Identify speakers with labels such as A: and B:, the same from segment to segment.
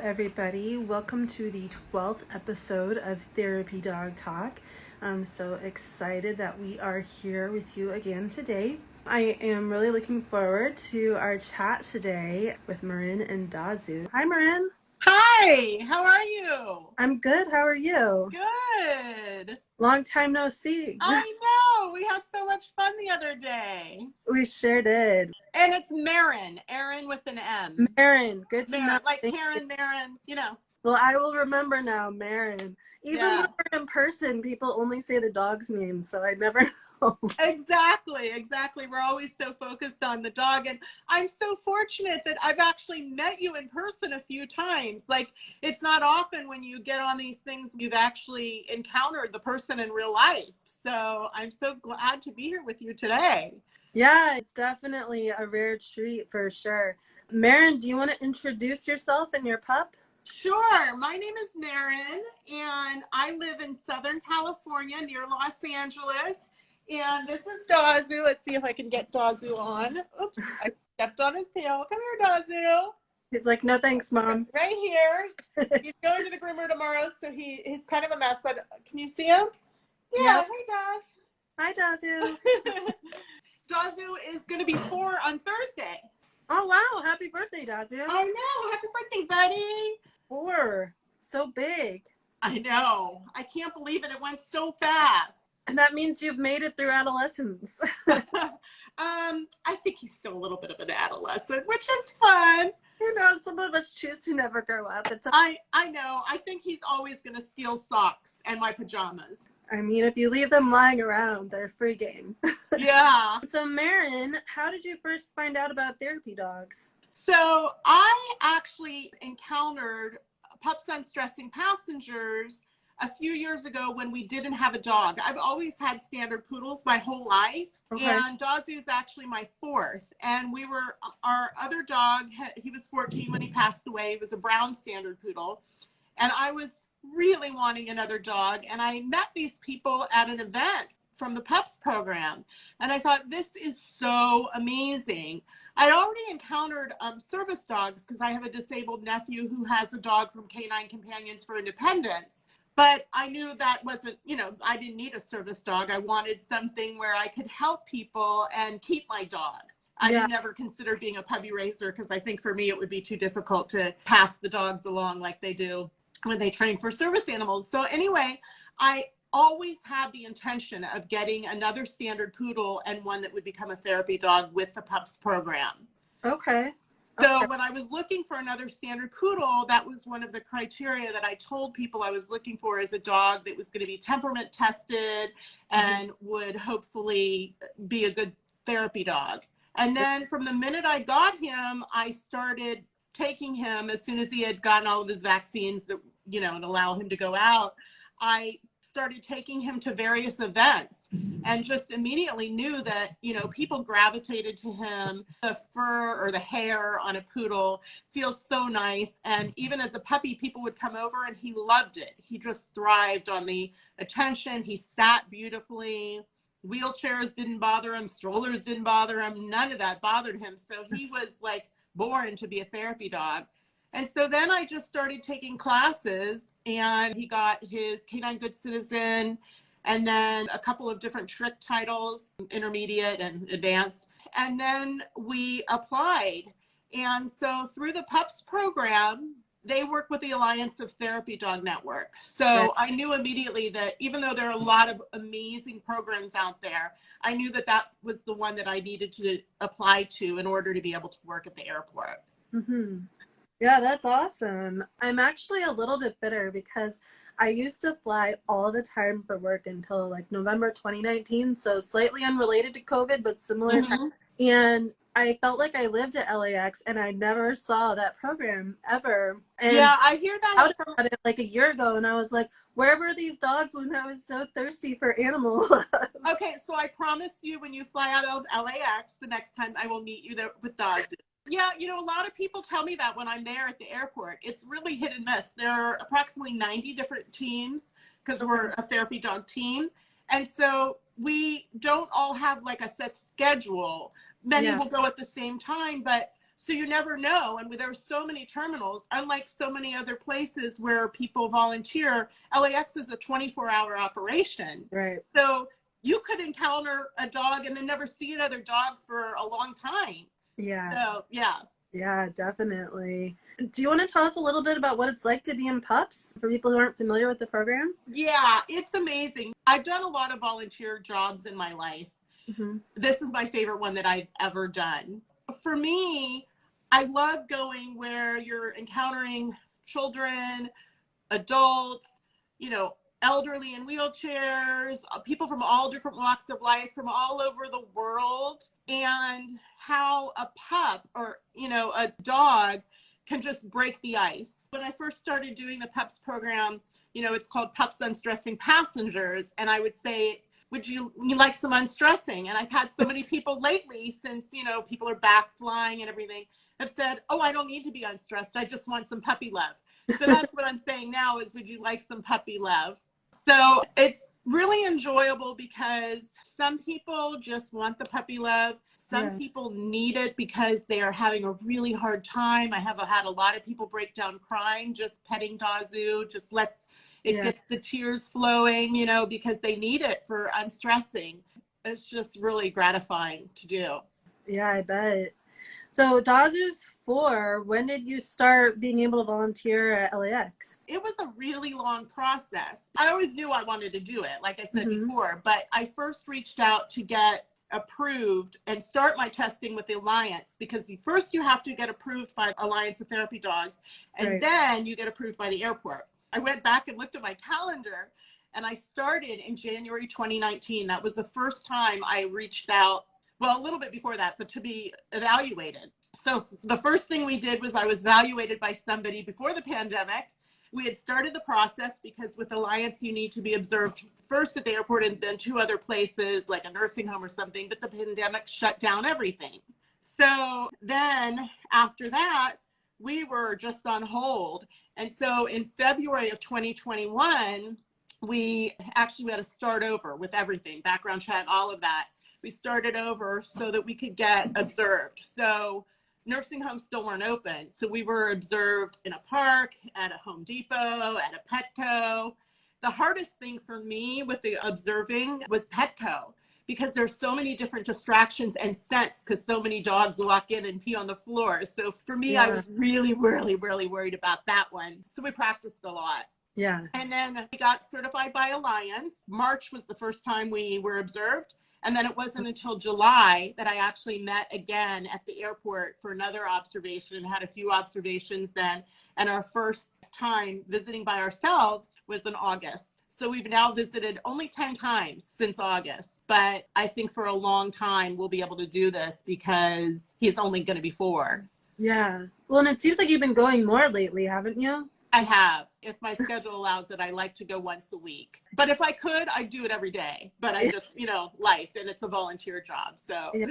A: everybody. Welcome to the 12th episode of Therapy Dog Talk. I'm so excited that we are here with you again today. I am really looking forward to our chat today with Merin and Dazu. Hi, Merin.
B: Hi, how are you?
A: I'm good. How are you?
B: Good.
A: Long time no see.
B: I know. We had so much fun the other day.
A: We sure did.
B: And it's Merin, Erin with an M.
A: Merin, good to know.
B: Merin, like
A: Thank
B: Karen, Merin, you know.
A: Well, I will remember now, Merin. Even
B: Yeah.
A: when we're in person, people only say the dog's name, so I never know.
B: Exactly. We're always so focused on the dog. And I'm so fortunate that I've actually met you in person a few times. Like, it's not often when you get on these things, you've actually encountered the person in real life. So I'm so glad to be here with you today.
A: Yeah, it's definitely a rare treat for sure. Merin, do you want to introduce yourself and your pup?
B: Sure. My name is Merin, and I live in Southern California near Los Angeles. And this is Dazu. Let's see if I can get Dazu on. Oops, I stepped on his tail. Come here, Dazu.
A: He's like, no thanks, Mom.
B: Right here. He's going to the groomer tomorrow, so he's kind of a mess. Can you see him? Yeah.
A: Yep.
B: Hey, Daz.
A: Hi, Dazu.
B: Dazu is going to be 4 on Thursday.
A: Oh, wow. Happy birthday, Dazu.
B: I know. Happy birthday, buddy.
A: 4. So big.
B: I know. I can't believe it. It went so fast.
A: And that means you've made it through adolescence.
B: I think he's still a little bit of an adolescent, which is fun.
A: You know, some of us choose to never grow up.
B: I know. I think he's always going to steal socks and my pajamas.
A: I mean, if you leave them lying around, they're free game.
B: Yeah.
A: So, Merin, how did you first find out about therapy dogs?
B: So I actually encountered pups on stressing passengers a few years ago when we didn't have a dog. I've always had Standard Poodles my whole life. Okay. And Dazu is actually my 4th. And our other dog, he was 14 when he passed away. He was a brown Standard Poodle. And I was really wanting another dog. And I met these people at an event from the pups program. And I thought, this is so amazing. I'd already encountered service dogs because I have a disabled nephew who has a dog from Canine Companions for Independence. But I knew that wasn't, I didn't need a service dog. I wanted something where I could help people and keep my dog. I never considered being a puppy raiser because I think for me it would be too difficult to pass the dogs along like they do when they train for service animals. So anyway, I always had the intention of getting another Standard Poodle and one that would become a therapy dog with the pups program.
A: Okay.
B: So when I was looking for another Standard Poodle, that was one of the criteria that I told people I was looking for, as a dog that was going to be temperament tested and would hopefully be a good therapy dog. And then from the minute I got him, I started taking him as soon as he had gotten all of his vaccines that, and allow him to go out. I started taking him to various events and just immediately knew that, people gravitated to him. The fur or the hair on a poodle feels so nice. And even as a puppy, people would come over and he loved it. He just thrived on the attention. He sat beautifully. Wheelchairs didn't bother him. Strollers didn't bother him. None of that bothered him. So he was like born to be a therapy dog. And so then I just started taking classes, and he got his Canine Good Citizen and then a couple of different trick titles, intermediate and advanced. And then we applied. And so through the PUPs program, they work with the Alliance of Therapy Dog Network. So I knew immediately that even though there are a lot of amazing programs out there, I knew that that was the one that I needed to apply to in order to be able to work at the airport.
A: Mm-hmm. Yeah, that's awesome. I'm actually a little bit bitter because I used to fly all the time for work until like November 2019, so slightly unrelated to COVID, but similar time. And I felt like I lived at LAX and I never saw that program ever. And
B: yeah, I hear that.
A: I about it like a year ago, and I was like, where were these dogs when I was so thirsty for animal love?
B: Okay, so I promise you, when you fly out of LAX, the next time I will meet you there with dogs. Yeah, a lot of people tell me that when I'm there at the airport. It's really hit and miss. There are approximately 90 different teams because we're a therapy dog team. And so we don't all have like a set schedule. Many will go at the same time, but So you never know. And there are so many terminals, unlike so many other places where people volunteer. LAX is a 24-hour operation.
A: Right.
B: So you could encounter a dog and then never see another dog for a long time.
A: Yeah.
B: So, yeah.
A: Yeah, definitely. Do you want to tell us a little bit about what it's like to be in pups for people who aren't familiar with the program?
B: Yeah, it's amazing. I've done a lot of volunteer jobs in my life.
A: Mm-hmm.
B: This is my favorite one that I've ever done. For me, I love going where you're encountering children, adults, you know, elderly in wheelchairs, people from all different walks of life from all over the world, and how a pup or, you know, a dog can just break the ice. When I first started doing the PUPs program, you know, it's called Pups Unstressing Passengers. And I would say, would you like some unstressing? And I've had so many people lately, since, you know, people are back flying and everything, have said, oh, I don't need to be unstressed. I just want some puppy love. So that's what I'm saying now is, would you like some puppy love? So it's really enjoyable because some people just want the puppy love. Some people need it because they are having a really hard time. I have had a lot of people break down crying, just petting Dazu, just gets the tears flowing, you know, because they need it for unstressing. It's just really gratifying to do.
A: Yeah, I bet. So Dazu's 4. When did you start being able to volunteer at LAX?
B: It was a really long process. I always knew I wanted to do it, like I said before, but I first reached out to get approved and start my testing with the Alliance, because first you have to get approved by Alliance of Therapy Dogs, and then you get approved by the airport. I went back and looked at my calendar, and I started in January 2019. That was the first time I reached out. Well, a little bit before that, but to be evaluated. So the first thing we did was I was evaluated by somebody before the pandemic. We had started the process because with Alliance, you need to be observed first at the airport and then 2 other places like a nursing home or something, but the pandemic shut down everything. So then after that, we were just on hold. And so in February of 2021, we had to start over with everything, background check, all of that. We started over so that we could get observed. So nursing homes still weren't open. So we were observed in a park, at a Home Depot, at a Petco. The hardest thing for me with the observing was Petco, because there's so many different distractions and scents, because so many dogs walk in and pee on the floor. So for me, I was really, really, really worried about that one. So we practiced a lot.
A: Yeah.
B: And then we got certified by Alliance. March was the first time we were observed. And then it wasn't until July that I actually met again at the airport for another observation, had a few observations then. And our first time visiting by ourselves was in August. So we've now visited only 10 times since August. But I think for a long time, we'll be able to do this because he's only going to be 4.
A: Yeah. Well, and it seems like you've been going more lately, haven't you?
B: I have. If my schedule allows it, I like to go once a week. But if I could, I'd do it every day. But I just, you know, life, and it's a volunteer job. So.
A: Yeah.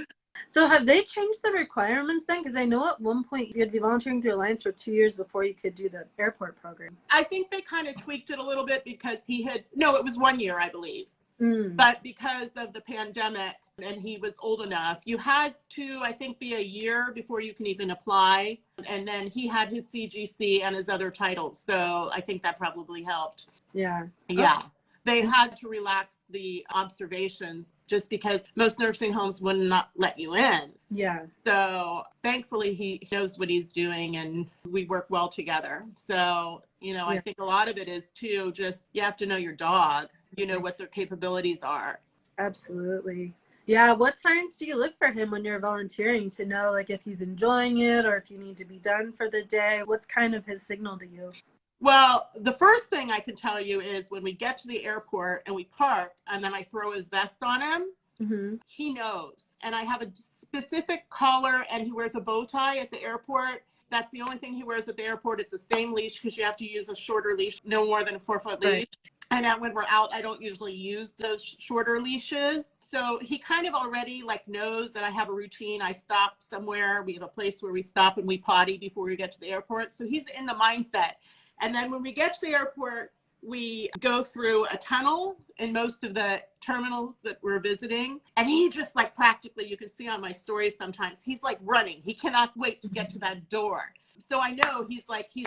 A: So have they changed the requirements then? Because I know at one point you had to be volunteering through Alliance for 2 years before you could do the airport program.
B: I think they kind of tweaked it a little bit because it was 1 year, I believe. But because of the pandemic and he was old enough, you had to, I think, be a year before you can even apply. And then he had his CGC and his other titles. So I think that probably helped.
A: Yeah.
B: Yeah. They had to relax the observations just because most nursing homes would not let you in.
A: Yeah.
B: So thankfully he knows what he's doing and we work well together. So, you know, I think a lot of it is too, just you have to know your dog, you know, what their capabilities are.
A: Absolutely. Yeah. What signs do you look for him when you're volunteering to know like if he's enjoying it or if you need to be done for the day? What's kind of his signal to you?
B: Well, the first thing I can tell you is when we get to the airport and we park and then I throw his vest on him, he knows. And I have a specific collar and he wears a bow tie at the airport. That's the only thing he wears at the airport. It's the same leash because you have to use a shorter leash, no more than a 4-foot leash. Right. And when we're out, I don't usually use those shorter leashes. So he kind of already like knows that I have a routine. I stop somewhere. We have a place where we stop and we potty before we get to the airport. So he's in the mindset. And then when we get to the airport, we go through a tunnel in most of the terminals that we're visiting. And he just like practically, you can see on my stories sometimes, he's like running. He cannot wait to get to that door. So I know he's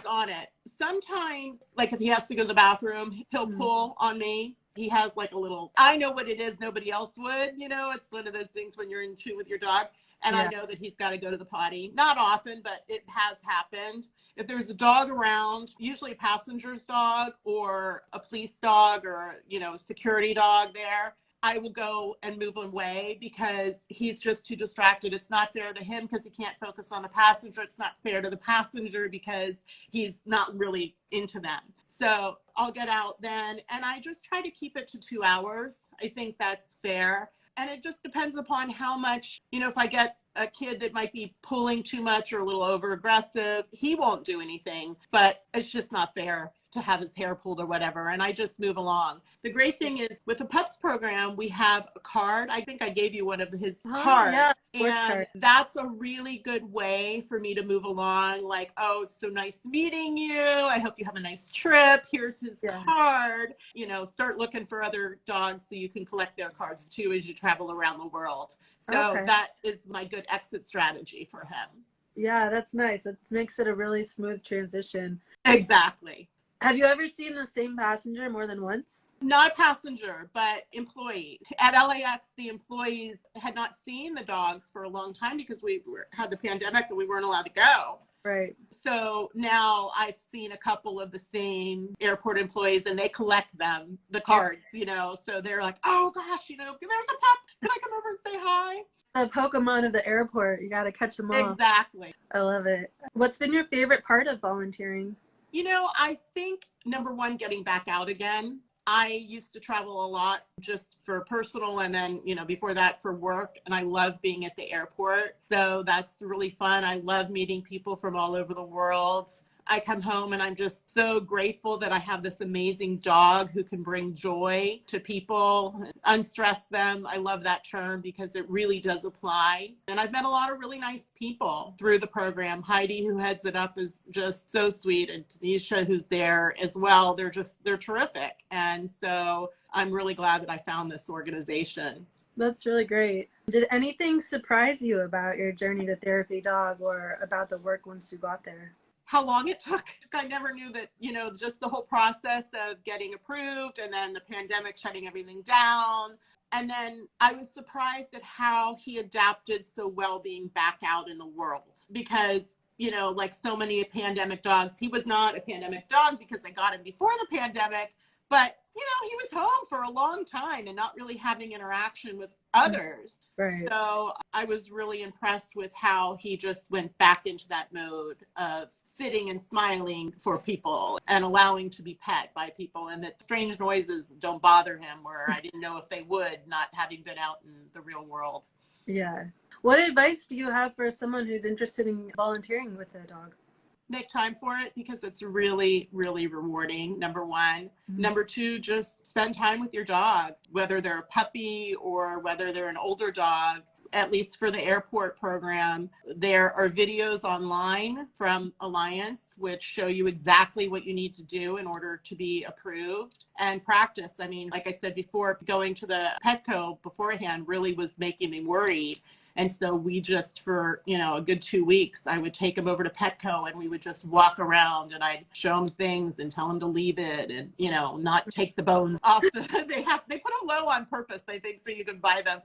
B: on it. Sometimes, like if he has to go to the bathroom, he'll pull on me. He has like a little, I know what it is, nobody else would, you know, it's one of those things when you're in tune with your dog. And I know that he's got to go to the potty. Not often, but it has happened. If there's a dog around, usually a passenger's dog or a police dog or, you know, security dog there, I will go and move away because he's just too distracted. It's not fair to him because he can't focus on the passenger. It's not fair to the passenger because he's not really into them. So I'll get out then, and I just try to keep it to 2 hours. I think that's fair. And it just depends upon how much, you know, if I get a kid that might be pulling too much or a little over aggressive, he won't do anything, but it's just not fair to have his hair pulled or whatever. And I just move along. The great thing is with the PUPs program, we have a card. I think I gave you one of his cards.
A: Yeah,
B: and that's a really good way for me to move along. Like, oh, it's so nice meeting you. I hope you have a nice trip. Here's his card. You know, start looking for other dogs so you can collect their cards too as you travel around the world. So that is my good exit strategy for him.
A: Yeah, that's nice. It makes it a really smooth transition.
B: Exactly.
A: Have you ever seen the same passenger more than once?
B: Not passenger, but employees. At LAX, the employees had not seen the dogs for a long time because we had the pandemic and we weren't allowed to go.
A: Right.
B: So now I've seen a couple of the same airport employees and they collect them, the cards, you know, so they're like, oh gosh, you know, there's a pup. Can I come over and say hi?
A: The Pokemon of the airport. You got to catch them all.
B: Exactly.
A: I love it. What's been your favorite part of volunteering?
B: You know, I think number one, getting back out again. I used to travel a lot just for personal and then, you know, before that for work. And I love being at the airport. So that's really fun. I love meeting people from all over the world. I come home and I'm just so grateful that I have this amazing dog who can bring joy to people, unstress them. I love that term because it really does apply. And I've met a lot of really nice people through the program. Heidi, who heads it up, is just so sweet. And Tanisha, who's there as well, they're terrific. And so I'm really glad that I found this organization.
A: That's really great. Did anything surprise you about your journey to Therapy Dog or about the work once you got there?
B: How long it took. I never knew that, you know, just the whole process of getting approved and then the pandemic shutting everything down. And then I was surprised at how he adapted so well being back out in the world because, you know, like so many pandemic dogs, he was not a pandemic dog because I got him before the pandemic, but, you know, he was home for a long time and not really having interaction with others.
A: Right.
B: So I was really impressed with how he just went back into that mode of sitting and smiling for people and allowing to be pet by people, and that strange noises don't bother him, where I didn't know if they would, not having been out in the real world.
A: Yeah. What advice do you have for someone who's interested in volunteering with a dog?
B: Make time for it because it's really, really rewarding, number one. Number two, just spend time with your dog, whether they're a puppy or whether they're an older dog. At least for the airport program, there are videos online from Alliance which show you exactly what you need to do in order to be approved, and practice. I mean, like I said before, going to the Petco beforehand really was making me worried. And so we just, for, you know, a good 2 weeks, I would take him over to Petco and we would just walk around and I'd show him things and tell him to leave it and, you know, not take the bones off. They put them low on purpose, I think, so you can buy them.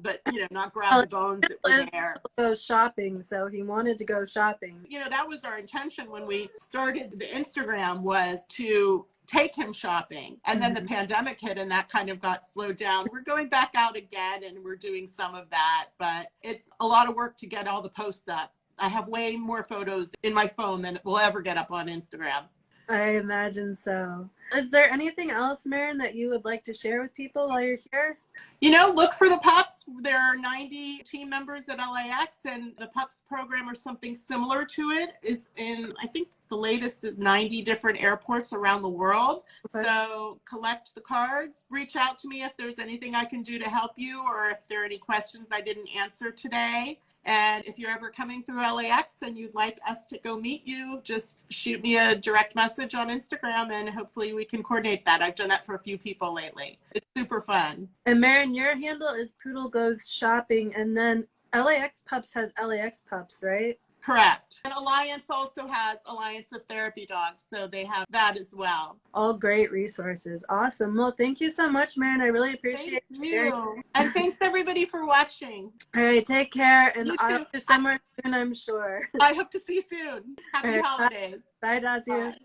B: But, you know, not grab the bones that were there.
A: Goes shopping, so he wanted to go shopping.
B: You know, that was our intention when we started the Instagram, was to take him shopping. And then the pandemic hit and that kind of got slowed down. We're going back out again and we're doing some of that, but it's a lot of work to get all the posts up. I have way more photos in my phone than will ever get up on Instagram.
A: I imagine so. Is there anything else, Merin, that you would like to share with people while you're here?
B: You know, look for the PUPs. There are 90 team members at LAX, and the PUPs program or something similar to it is in, I think the latest is 90 different airports around the world. Okay. So collect the cards, reach out to me if there's anything I can do to help you, or if there are any questions I didn't answer today. And if you're ever coming through LAX and you'd like us to go meet you, just shoot me a direct message on Instagram and hopefully we can coordinate that. I've done that for a few people lately. It's super fun.
A: And Merin, your handle is Poodle Goes Shopping, and then LAX Pups has LAX Pups, right?
B: Correct. And Alliance also has Alliance of Therapy Dogs, so they have that as well.
A: All great resources. Awesome. Well, thank you so much, Merin. I really appreciate
B: Thank you. And thanks everybody for watching.
A: All right, take care, and
B: You
A: I'll
B: too.
A: see you somewhere soon, I'm sure.
B: I hope to see you soon. Happy
A: All right,
B: holidays.
A: bye, Dazu.
B: Bye.